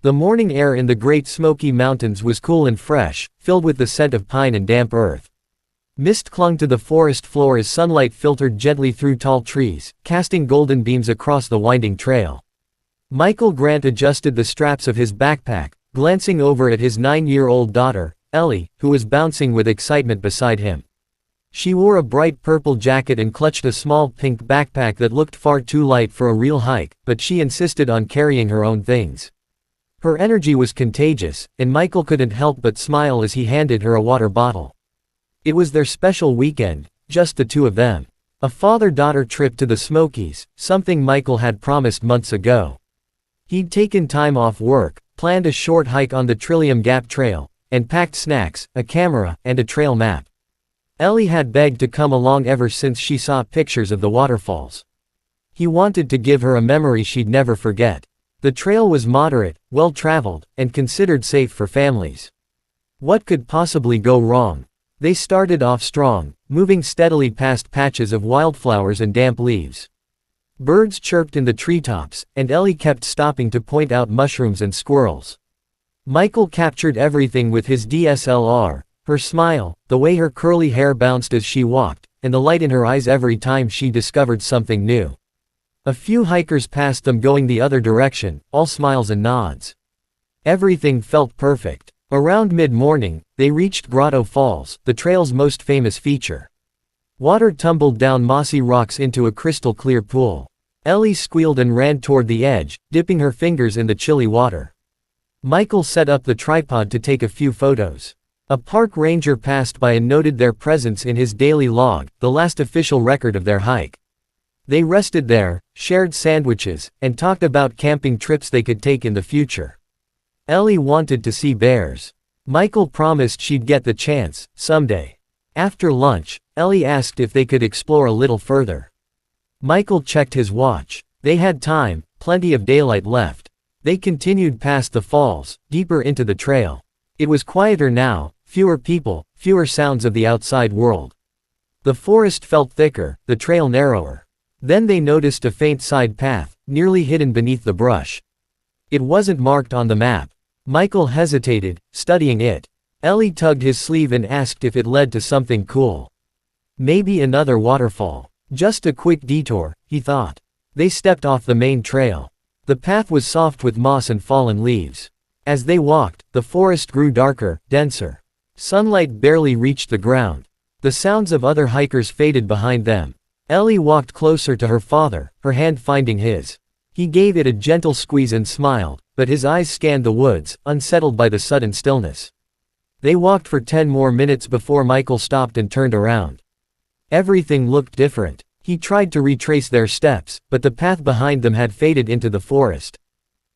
The morning air in the Great Smoky Mountains was cool and fresh, filled with the scent of pine and damp earth. Mist clung to the forest floor as sunlight filtered gently through tall trees, casting golden beams across the winding trail. Michael Grant adjusted the straps of his backpack, glancing over at his 9-year-old daughter, Ellie, who was bouncing with excitement beside him. She wore a bright purple jacket and clutched a small pink backpack that looked far too light for a real hike, but she insisted on carrying her own things. Her energy was contagious, and Michael couldn't help but smile as he handed her a water bottle. It was their special weekend, just the two of them. A father-daughter trip to the Smokies, something Michael had promised months ago. He'd taken time off work, planned a short hike on the Trillium Gap Trail, and packed snacks, a camera, and a trail map. Ellie had begged to come along ever since she saw pictures of the waterfalls. He wanted to give her a memory she'd never forget. The trail was moderate, well-traveled, and considered safe for families. What could possibly go wrong? They started off strong, moving steadily past patches of wildflowers and damp leaves. Birds chirped in the treetops, and Ellie kept stopping to point out mushrooms and squirrels. Michael captured everything with his DSLR, her smile, the way her curly hair bounced as she walked, and the light in her eyes every time she discovered something new. A few hikers passed them going the other direction, all smiles and nods. Everything felt perfect. Around mid-morning, they reached Grotto Falls, the trail's most famous feature. Water tumbled down mossy rocks into a crystal-clear pool. Ellie squealed and ran toward the edge, dipping her fingers in the chilly water. Michael set up the tripod to take a few photos. A park ranger passed by and noted their presence in his daily log, the last official record of their hike. They rested there, shared sandwiches, and talked about camping trips they could take in the future. Ellie wanted to see bears. Michael promised she'd get the chance, someday. After lunch, Ellie asked if they could explore a little further. Michael checked his watch. They had time, plenty of daylight left. They continued past the falls, deeper into the trail. It was quieter now, fewer people, fewer sounds of the outside world. The forest felt thicker, the trail narrower. Then they noticed a faint side path, nearly hidden beneath the brush. It wasn't marked on the map. Michael hesitated, studying it. Ellie tugged his sleeve and asked if it led to something cool. Maybe another waterfall. Just a quick detour, he thought. They stepped off the main trail. The path was soft with moss and fallen leaves. As they walked, the forest grew darker, denser. Sunlight barely reached the ground. The sounds of other hikers faded behind them. Ellie walked closer to her father, her hand finding his. He gave it a gentle squeeze and smiled, but his eyes scanned the woods, unsettled by the sudden stillness. They walked for 10 more minutes before Michael stopped and turned around. Everything looked different. He tried to retrace their steps, but the path behind them had faded into the forest.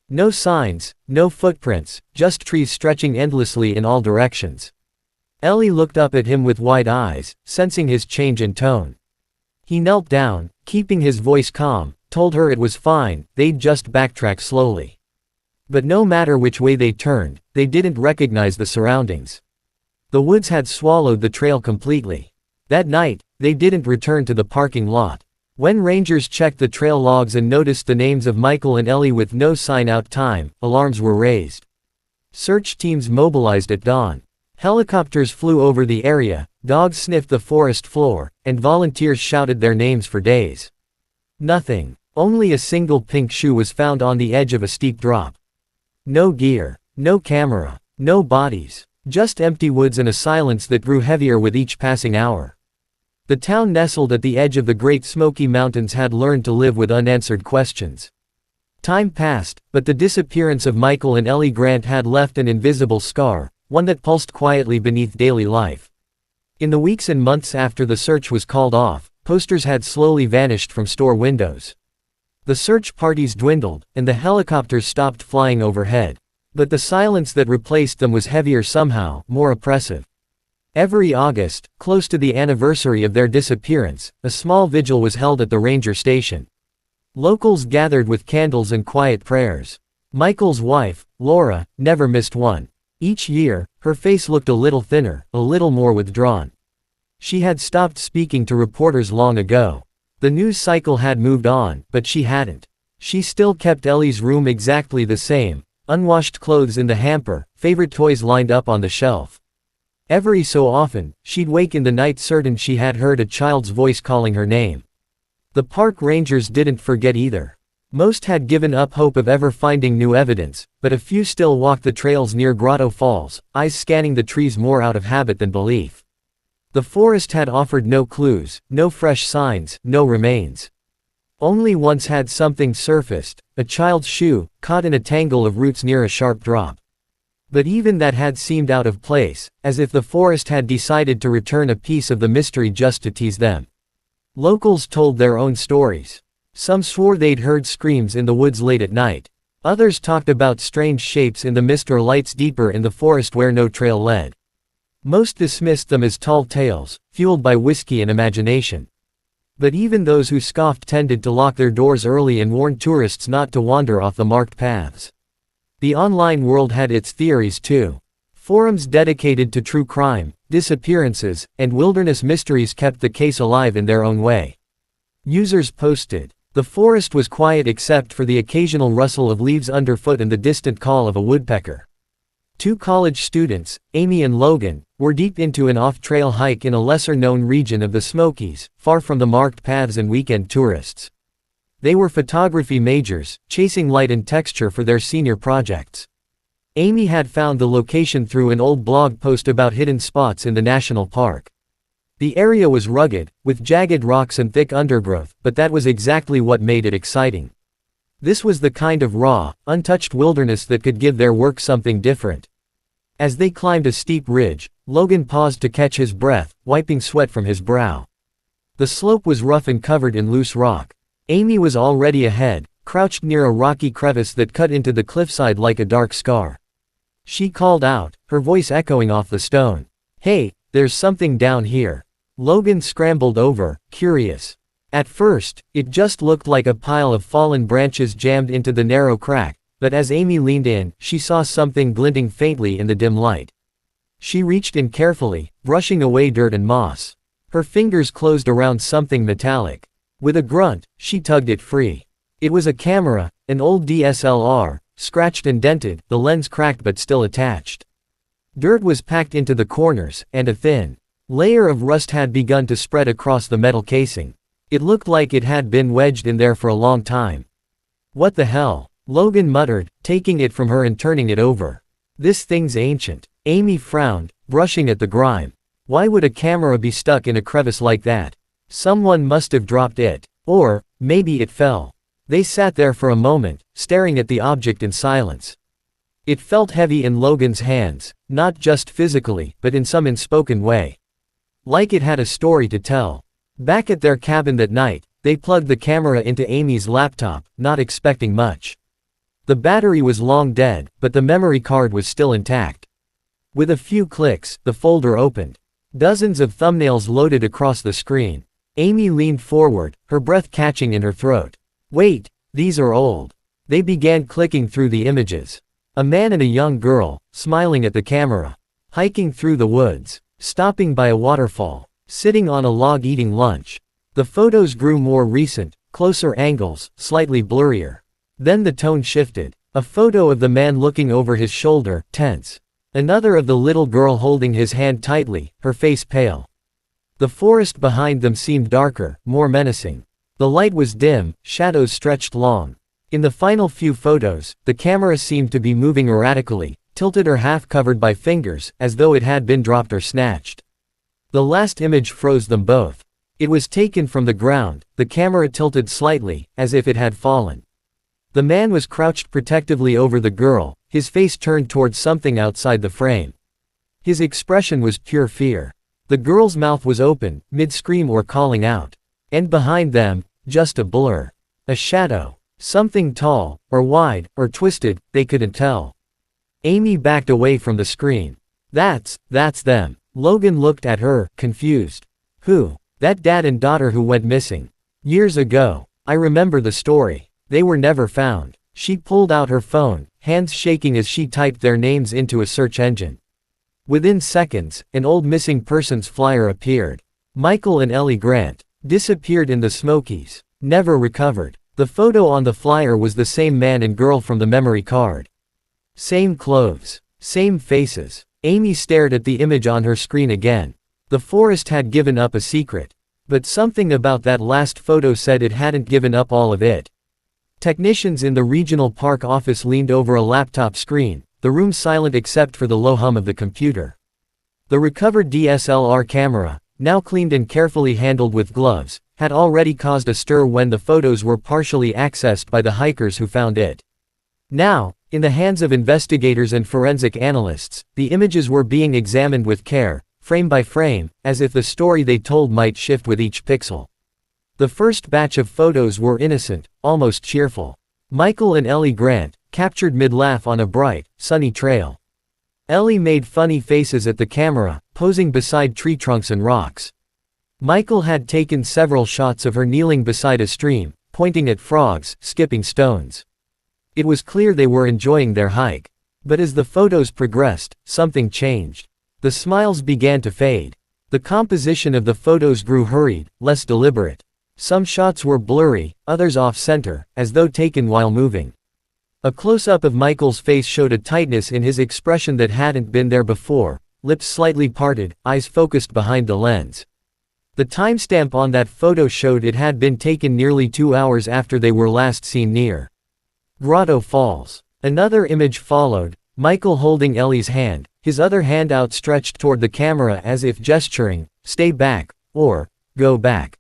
No signs, no footprints, just trees stretching endlessly in all directions. Ellie looked up at him with wide eyes, sensing his change in tone. He knelt down, keeping his voice calm, told her it was fine, they'd just backtrack slowly. But no matter which way they turned, they didn't recognize the surroundings. The woods had swallowed the trail completely. That night, they didn't return to the parking lot. When rangers checked the trail logs and noticed the names of Michael and Ellie with no sign-out time, alarms were raised. Search teams mobilized at dawn. Helicopters flew over the area, dogs sniffed the forest floor, and volunteers shouted their names for days. Nothing. Only a single pink shoe was found on the edge of a steep drop. No gear, no camera, no bodies, just empty woods and a silence that grew heavier with each passing hour. The town nestled at the edge of the Great Smoky Mountains had learned to live with unanswered questions. Time passed, but the disappearance of Michael and Ellie Grant had left an invisible scar, one that pulsed quietly beneath daily life. In the weeks and months after the search was called off, posters had slowly vanished from store windows. The search parties dwindled, and the helicopters stopped flying overhead. But the silence that replaced them was heavier somehow, more oppressive. Every August, close to the anniversary of their disappearance, a small vigil was held at the ranger station. Locals gathered with candles and quiet prayers. Michael's wife, Laura, never missed one. Each year, her face looked a little thinner, a little more withdrawn. She had stopped speaking to reporters long ago. The news cycle had moved on, but she hadn't. She still kept Ellie's room exactly the same, unwashed clothes in the hamper, favorite toys lined up on the shelf. Every so often, she'd wake in the night certain she had heard a child's voice calling her name. The park rangers didn't forget either. Most had given up hope of ever finding new evidence, but a few still walked the trails near Grotto Falls, eyes scanning the trees more out of habit than belief. The forest had offered no clues, no fresh signs, no remains. Only once had something surfaced, a child's shoe, caught in a tangle of roots near a sharp drop. But even that had seemed out of place, as if the forest had decided to return a piece of the mystery just to tease them. Locals told their own stories. Some swore they'd heard screams in the woods late at night. Others talked about strange shapes in the mist or lights deeper in the forest where no trail led. Most dismissed them as tall tales, fueled by whiskey and imagination. But even those who scoffed tended to lock their doors early and warned tourists not to wander off the marked paths. The online world had its theories too. Forums dedicated to true crime, disappearances, and wilderness mysteries kept the case alive in their own way. Users posted, "The forest was quiet except for the occasional rustle of leaves underfoot and the distant call of a woodpecker." Two college students, Amy and Logan, were deep into an off-trail hike in a lesser-known region of the Smokies, far from the marked paths and weekend tourists. They were photography majors, chasing light and texture for their senior projects. Amy had found the location through an old blog post about hidden spots in the national park. The area was rugged, with jagged rocks and thick undergrowth, but that was exactly what made it exciting. This was the kind of raw, untouched wilderness that could give their work something different. As they climbed a steep ridge, Logan paused to catch his breath, wiping sweat from his brow. The slope was rough and covered in loose rock. Amy was already ahead, crouched near a rocky crevice that cut into the cliffside like a dark scar. She called out, her voice echoing off the stone. "Hey, there's something down here." Logan scrambled over, curious. At first, it just looked like a pile of fallen branches jammed into the narrow crack, but as Amy leaned in, she saw something glinting faintly in the dim light. She reached in carefully, brushing away dirt and moss. Her fingers closed around something metallic. With a grunt, she tugged it free. It was a camera, an old DSLR, scratched and dented, the lens cracked but still attached. Dirt was packed into the corners, and a thin layer of rust had begun to spread across the metal casing. It looked like it had been wedged in there for a long time. "What the hell?" Logan muttered, taking it from her and turning it over. "This thing's ancient." Amy frowned, brushing at the grime. Why would a camera be stuck in a crevice like that? Someone must have dropped it. Or, maybe it fell. They sat there for a moment, staring at the object in silence. It felt heavy in Logan's hands, not just physically, but in some unspoken way. Like it had a story to tell. Back at their cabin that night, they plugged the camera into Amy's laptop, not expecting much. The battery was long dead, but the memory card was still intact. With a few clicks, the folder opened. Dozens of thumbnails loaded across the screen. Amy leaned forward, her breath catching in her throat. "Wait, these are old." They began clicking through the images. A man and a young girl, smiling at the camera. Hiking through the woods. Stopping by a waterfall. Sitting on a log eating lunch. The photos grew more recent, closer angles, slightly blurrier. Then the tone shifted. A photo of the man looking over his shoulder, tense. Another of the little girl holding his hand tightly, her face pale. The forest behind them seemed darker, more menacing. The light was dim, shadows stretched long. In the final few photos, the camera seemed to be moving erratically, tilted or half covered by fingers, as though it had been dropped or snatched. The last image froze them both. It was taken from the ground, the camera tilted slightly, as if it had fallen. The man was crouched protectively over the girl, his face turned towards something outside the frame. His expression was pure fear. The girl's mouth was open, mid-scream or calling out. And behind them, just a blur. A shadow. Something tall, or wide, or twisted, they couldn't tell. Amy backed away from the screen. That's them." Logan looked at her, confused. "Who?" "That dad and daughter who went missing. Years ago. I remember the story. They were never found." She pulled out her phone, hands shaking as she typed their names into a search engine. Within seconds, an old missing persons flyer appeared. Michael and Ellie Grant. Disappeared in the Smokies. Never recovered. The photo on the flyer was the same man and girl from the memory card. Same clothes. Same faces. Amy stared at the image on her screen again. The forest had given up a secret. But something about that last photo said it hadn't given up all of it. Technicians in the regional park office leaned over a laptop screen, the room silent except for the low hum of the computer. The recovered DSLR camera, now cleaned and carefully handled with gloves, had already caused a stir when the photos were partially accessed by the hikers who found it. Now, in the hands of investigators and forensic analysts, the images were being examined with care, frame by frame, as if the story they told might shift with each pixel. The first batch of photos were innocent, almost cheerful. Michael and Ellie Grant, captured mid-laugh on a bright, sunny trail. Ellie made funny faces at the camera, posing beside tree trunks and rocks. Michael had taken several shots of her kneeling beside a stream, pointing at frogs, skipping stones. It was clear they were enjoying their hike. But as the photos progressed, something changed. The smiles began to fade. The composition of the photos grew hurried, less deliberate. Some shots were blurry, others off-center, as though taken while moving. A close-up of Michael's face showed a tightness in his expression that hadn't been there before, lips slightly parted, eyes focused behind the lens. The timestamp on that photo showed it had been taken nearly 2 hours after they were last seen near Grotto Falls. Another image followed, Michael holding Ellie's hand, his other hand outstretched toward the camera as if gesturing, "Stay back," or "Go back."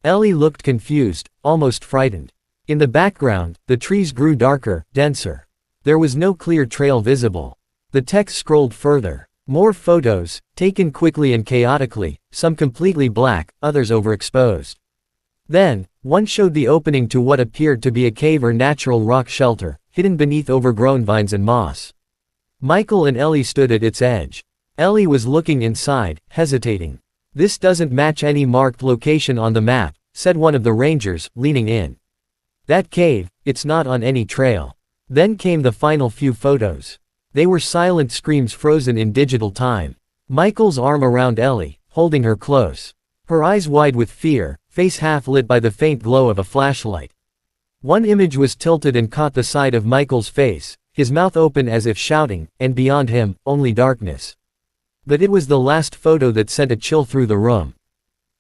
Ellie looked confused, almost frightened. In the background, the trees grew darker, denser. There was no clear trail visible. The text scrolled further. More photos, taken quickly and chaotically, some completely black, others overexposed. Then, one showed the opening to what appeared to be a cave or natural rock shelter, hidden beneath overgrown vines and moss. Michael and Ellie stood at its edge. Ellie was looking inside, hesitating. "This doesn't match any marked location on the map," said one of the rangers, leaning in. "That cave, it's not on any trail." Then came the final few photos. They were silent screams frozen in digital time. Michael's arm around Ellie, holding her close. Her eyes wide with fear, face half lit by the faint glow of a flashlight. One image was tilted and caught the side of Michael's face, his mouth open as if shouting, and beyond him, only darkness. But it was the last photo that sent a chill through the room.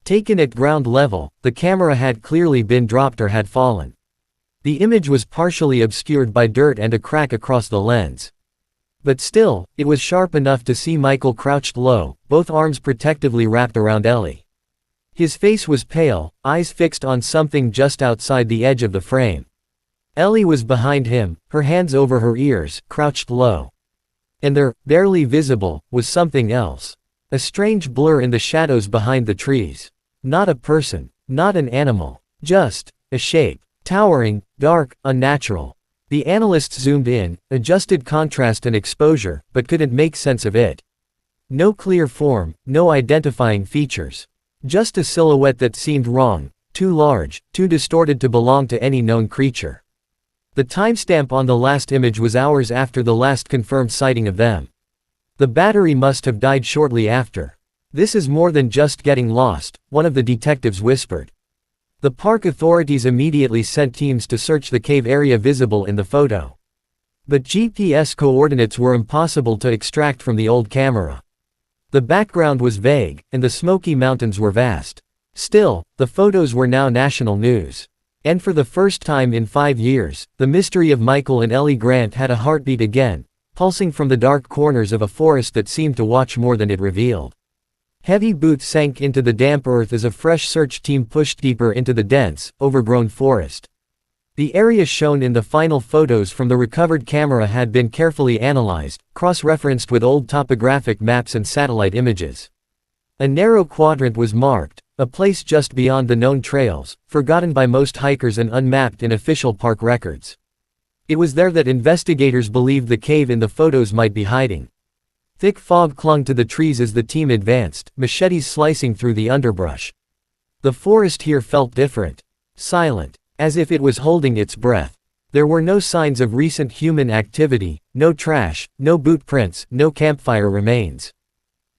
Taken at ground level, the camera had clearly been dropped or had fallen. The image was partially obscured by dirt and a crack across the lens. But still, it was sharp enough to see Michael crouched low, both arms protectively wrapped around Ellie. His face was pale, eyes fixed on something just outside the edge of the frame. Ellie was behind him, her hands over her ears, crouched low. And there, barely visible, was something else. A strange blur in the shadows behind the trees. Not a person, not an animal, just a shape. Towering, dark, unnatural. The analysts zoomed in, adjusted contrast and exposure, but couldn't make sense of it. No clear form, no identifying features. Just a silhouette that seemed wrong, too large, too distorted to belong to any known creature. The timestamp on the last image was hours after the last confirmed sighting of them. The battery must have died shortly after. "This is more than just getting lost," one of the detectives whispered. The park authorities immediately sent teams to search the cave area visible in the photo. But GPS coordinates were impossible to extract from the old camera. The background was vague, and the Smoky Mountains were vast. Still, the photos were now national news. And for the first time in 5 years, the mystery of Michael and Ellie Grant had a heartbeat again, pulsing from the dark corners of a forest that seemed to watch more than it revealed. Heavy boots sank into the damp earth as a fresh search team pushed deeper into the dense, overgrown forest. The area shown in the final photos from the recovered camera had been carefully analyzed, cross-referenced with old topographic maps and satellite images. A narrow quadrant was marked, a place just beyond the known trails, forgotten by most hikers and unmapped in official park records. It was there that investigators believed the cave in the photos might be hiding. Thick fog clung to the trees as the team advanced, machetes slicing through the underbrush. The forest here felt different. Silent, as if it was holding its breath. There were no signs of recent human activity, no trash, no boot prints, no campfire remains.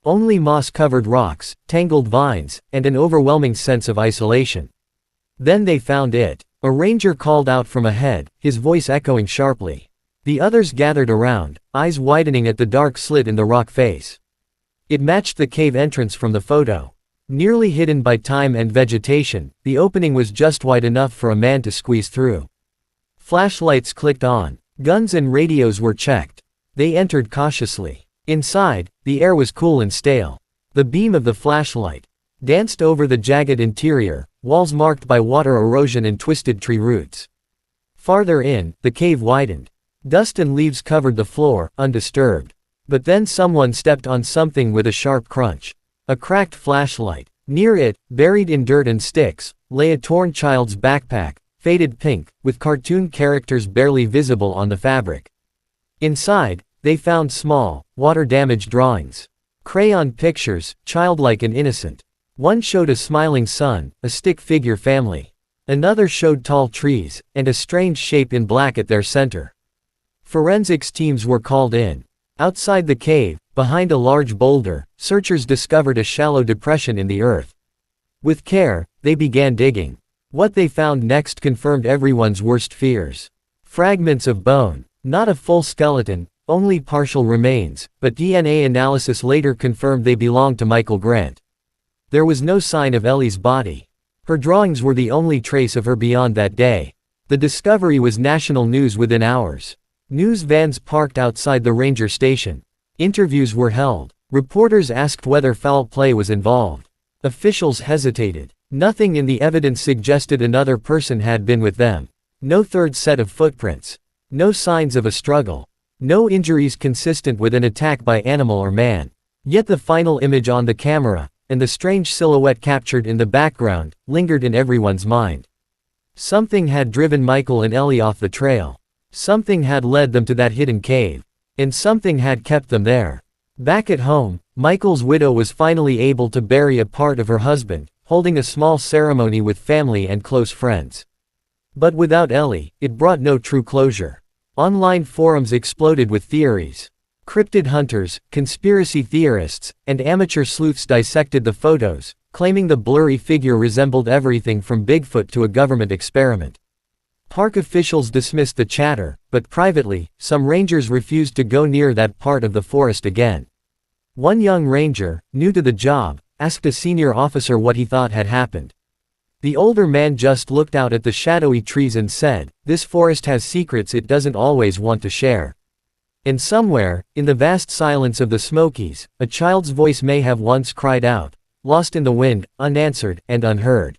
Only moss-covered rocks, tangled vines, and an overwhelming sense of isolation. Then they found it. A ranger called out from ahead, his voice echoing sharply. The others gathered around, eyes widening at the dark slit in the rock face. It matched the cave entrance from the photo. Nearly hidden by time and vegetation, the opening was just wide enough for a man to squeeze through. Flashlights clicked on. Guns and radios were checked. They entered cautiously. Inside, the air was cool and stale. The beam of the flashlight danced over the jagged interior, walls marked by water erosion and twisted tree roots. Farther in, the cave widened. Dust and leaves covered the floor, undisturbed. But then someone stepped on something with a sharp crunch. A cracked flashlight. Near it, buried in dirt and sticks, lay a torn child's backpack, faded pink, with cartoon characters barely visible on the fabric. Inside, they found small, water-damaged drawings. Crayon pictures, childlike and innocent. One showed a smiling sun, a stick figure family. Another showed tall trees, and a strange shape in black at their center. Forensics teams were called in. Outside the cave, behind a large boulder, searchers discovered a shallow depression in the earth. With care, they began digging. What they found next confirmed everyone's worst fears. Fragments of bone. Not a full skeleton, only partial remains, but DNA analysis later confirmed they belonged to Michael Grant. There was no sign of Ellie's body. Her drawings were the only trace of her beyond that day. The discovery was national news within hours. News vans parked outside the ranger station. Interviews were held. Reporters asked whether foul play was involved. Officials hesitated. Nothing in the evidence suggested another person had been with them. No third set of footprints. No signs of a struggle. No injuries consistent with an attack by animal or man. Yet the final image on the camera, and the strange silhouette captured in the background, lingered in everyone's mind. Something had driven Michael and Ellie off the trail. Something had led them to that hidden cave. And something had kept them there. Back at home, Michael's widow was finally able to bury a part of her husband, holding a small ceremony with family and close friends. But without Ellie, it brought no true closure. Online forums exploded with theories. Cryptid hunters, conspiracy theorists, and amateur sleuths dissected the photos, claiming the blurry figure resembled everything from Bigfoot to a government experiment. Park officials dismissed the chatter, but privately, some rangers refused to go near that part of the forest again. One young ranger, new to the job, asked a senior officer what he thought had happened. The older man just looked out at the shadowy trees and said, "This forest has secrets it doesn't always want to share." And somewhere, in the vast silence of the Smokies, a child's voice may have once cried out, lost in the wind, unanswered, and unheard.